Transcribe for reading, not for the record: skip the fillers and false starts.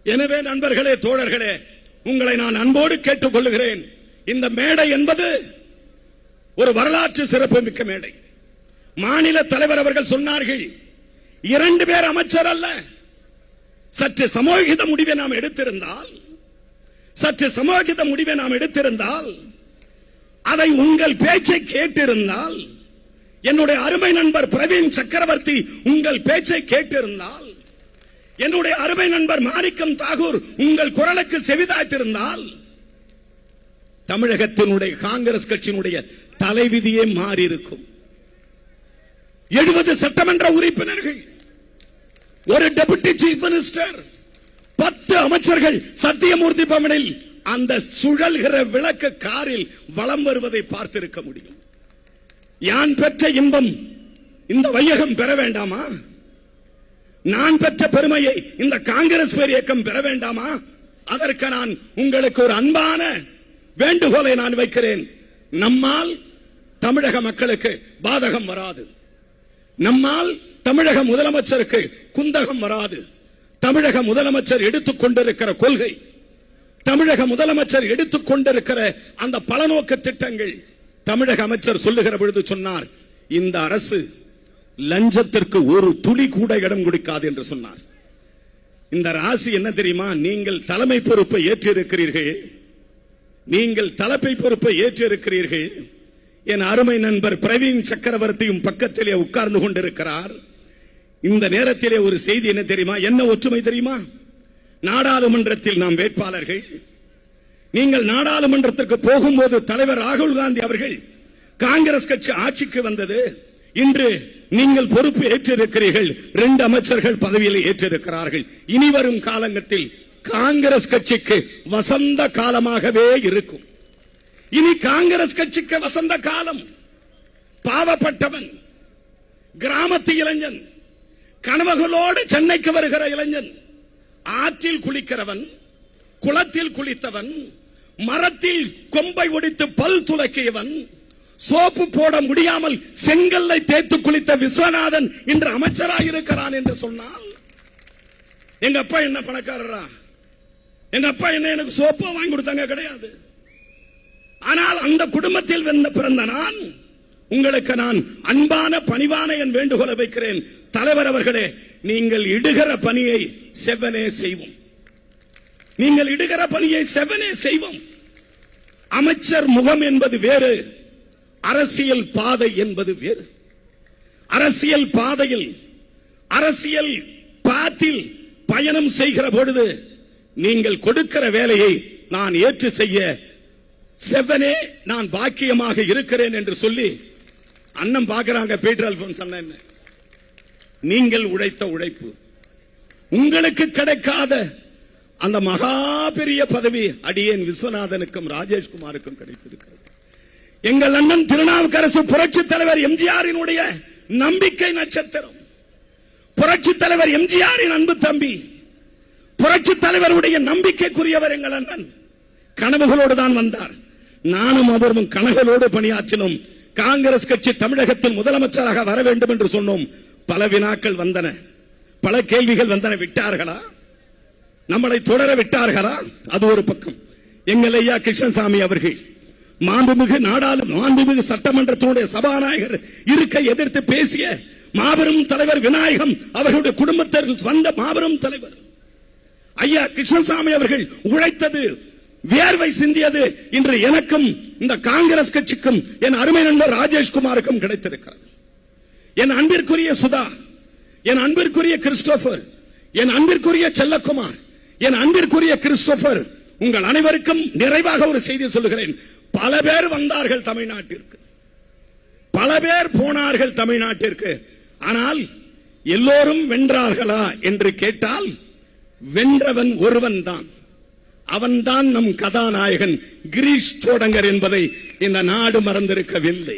எனவே நண்பர்களே, தோழர்களே, உங்களை நான் அன்போடு கேட்டுக் கொள்கிறேன். இந்த மேடை என்பது ஒரு வரலாற்று சிறப்புமிக்க மேடை. மாநில தலைவர் அவர்கள் சொன்னார்கள், 2 பேர் அமைச்சர் அல்ல. சற்று சமூகித முடிவை நாம் எடுத்திருந்தால், அதை உங்கள் பேச்சை கேட்டிருந்தால், என்னுடைய அருமை நண்பர் பிரவீன் சக்கரவர்த்தி உங்கள் பேச்சை கேட்டிருந்தால், என்னுடைய அருமை நண்பர் மாணிக்கம் தாகூர் உங்கள் குரலுக்கு செவிதாய்த்திருந்தால், தமிழகத்தினுடைய காங்கிரஸ் கட்சியினுடைய தலைவிதியே மாறி இருக்கும். 70 சட்டமன்ற உறுப்பினர்கள், ஒரு டெபுட்டி சீஃப் மினிஸ்டர், 10 அமைச்சர்கள் சத்தியமூர்த்தி பவனில் அந்த சுழல்கிற விளக்கு காரில் வலம் வருவதை பார்த்திருக்க முடியும். யான் பெற்ற இன்பம் இந்த வையகம் பெற வேண்டாமா? நான் பெற்ற பெருமையை இந்த காங்கிரஸ் பேர் இயக்கம் பெற வேண்டாமா? அதற்கு நான் உங்களுக்கு ஒரு அன்பான வேண்டுகோளை நான் வைக்கிறேன். நம்மால் தமிழக மக்களுக்கு பாதகம் வராது. நம்மால் தமிழக முதலமைச்சருக்கு குந்தகம் வராது. தமிழக முதலமைச்சர் எடுத்துக்கொண்டிருக்கிற கொள்கை, தமிழக முதலமைச்சர் எடுத்துக்கொண்டிருக்கிற அந்த பலநோக்கு திட்டங்கள், தமிழக அமைச்சர் சொல்லுகிற பொழுது சொன்னார், இந்த அரசு லஞ்சத்திற்கு ஒரு துளி கூட இடம் கொடுக்காது என்று சொன்னார். இந்த ராசி என்ன தெரியுமா? நீங்கள் தலைமை பொறுப்பை ஏற்றிருக்கிறீர்கள். என் அருமை நண்பர் பிரவீன் சக்கரவர்த்தியும் பக்கத்திலே உட்கார்ந்து கொண்டிருக்கிறார். இந்த நேரத்திலே ஒரு செய்தி என்ன தெரியுமா? என்ன ஒற்றுமை தெரியுமா? நாடாளுமன்றத்தில் நாம் வேட்பாளர்கள். நீங்கள் நாடாளுமன்றத்திற்கு போகும்போது தலைவர் ராகுல் காந்தி அவர்கள் காங்கிரஸ் கட்சி ஆட்சிக்கு வந்தது. இன்று நீங்கள் பொறுப்பு ஏற்றிருக்கிறீர்கள். 2 அமைச்சர்கள் பதவியில் ஏற்றிருக்கிறார்கள். இனி வரும் காலத்தில் காங்கிரஸ் கட்சிக்கு வசந்த காலமாகவே இருக்கும். இனி காங்கிரஸ் கட்சிக்கு வசந்த காலம். பாவப்பட்டவன், கிராமத்து இளைஞன், கனவுகளோடு சென்னைக்கு வருகிற இளைஞன், ஆற்றில் குளிக்கிறவன், குளத்தில் குளித்தவன், மரத்தில் கொம்பை ஒடித்து பல் துலக்கியவன், சோப்பு போட முடியாமல் செங்கல்லை தேய்த்து குளித்த விஸ்வநாதன் இன்று அமைச்சராக இருக்கிறான் என்று சொன்னால், எங்க அப்பா என்ன பணக்காரரா? எங்க அப்பா என்ன எனக்கு சோப்பா வாங்கி கொடுத்தாங்க? கிடையாது. ஆனால் அந்த குடும்பத்தில் பிறந்த நான் உங்களுக்கு நான் அன்பான பணிவான என் வேண்டுகோளை வைக்கிறேன். தலைவர் அவர்களே, நீங்கள் இடுகிற பணியை செவ்வனே செய்வோம். அமைச்சர் முகம் என்பது வேறு, அரசியல் பாதை என்பது வேறு. அரசியல் பாதையில், அரசியல் பாத்தில் பயணம் செய்கிற பொழுது நீங்கள் கொடுக்கிற வேலையை நான் ஏற்று செய்ய செவ்வனே நான் பாக்கியமாக இருக்கிறேன் என்று சொல்லி அண்ணன் பார்க்கிறாங்க. பீட்டர் அல்போன்ஸ் அண்ணன், நீங்கள் உழைத்த உழைப்பு, உங்களுக்கு கிடைக்காத அந்த மகா பெரிய பதவி அடியேன் விஸ்வநாதனுக்கும் ராஜேஷ்குமாருக்கும் கிடைத்திருக்கிறது. எங்கள் அண்ணன் திருநாவுக்கரசு புரட்சி தலைவர் எம்ஜிஆரினுடைய நம்பிக்கை நட்சத்திரம், புரட்சி தலைவர் எம்ஜிஆரின் அன்பு தம்பி, புரட்சி தலைவருடைய நம்பிக்கைக்குரியவர் எங்கள் அண்ணன். கனவுகளோடு தான் வந்தார். நானும் அவரும் கனவுகளோடு பணியாற்றினோம். காங்கிரஸ் கட்சி தமிழகத்தில் முதலமைச்சராக வர வேண்டும் என்று சொன்னோம். பல வினாக்கள் வந்தன, பல கேள்விகள் வந்தன. விட்டார்களா? நம்மளை தொடர விட்டார்களா? அது ஒரு பக்கம். எங்கள் ஐயா கிருஷ்ணசாமி அவர்கள் மாண்புமிகு சட்டமன்றத்தினுடைய சபாநாயகர் இருக்க எதிர்த்து பேசிய மாபெரும் தலைவர் விநாயகம் அவர்களுடைய குடும்பத்திற்கு வந்த மாபெரும் தலைவர் ஐயா கிருஷ்ணசாமி அவர்கள் உழைத்தது, வியர்வை சிந்தியது இன்று எனக்கும் இந்த காங்கிரஸ் கட்சிக்கும் என் அருமை நண்பர் ராஜேஷ்குமாருக்கும் கிடைத்திருக்கிறது. என் அன்பிற்குரிய சுதா, என் அன்பிற்குரிய கிறிஸ்டோபர், என் அன்பிற்குரிய செல்லக்குமார், என் அன்பிற்குரிய கிறிஸ்டோபர், உங்கள் அனைவருக்கும் நிறைவாக ஒரு செய்தி சொல்லுகிறேன். பல பேர் வந்தார்கள் தமிழ்நாட்டிற்கு, பல பேர் போனார்கள் தமிழ்நாட்டிற்கு. ஆனால் எல்லோரும் வென்றார்களா என்று கேட்டால் வென்றவன் ஒருவன் தான். அவன்தான் நம் கதாநாயகன் கிரீஷ் சோடங்கர் என்பதை இந்த நாடு மறந்திருக்கவில்லை.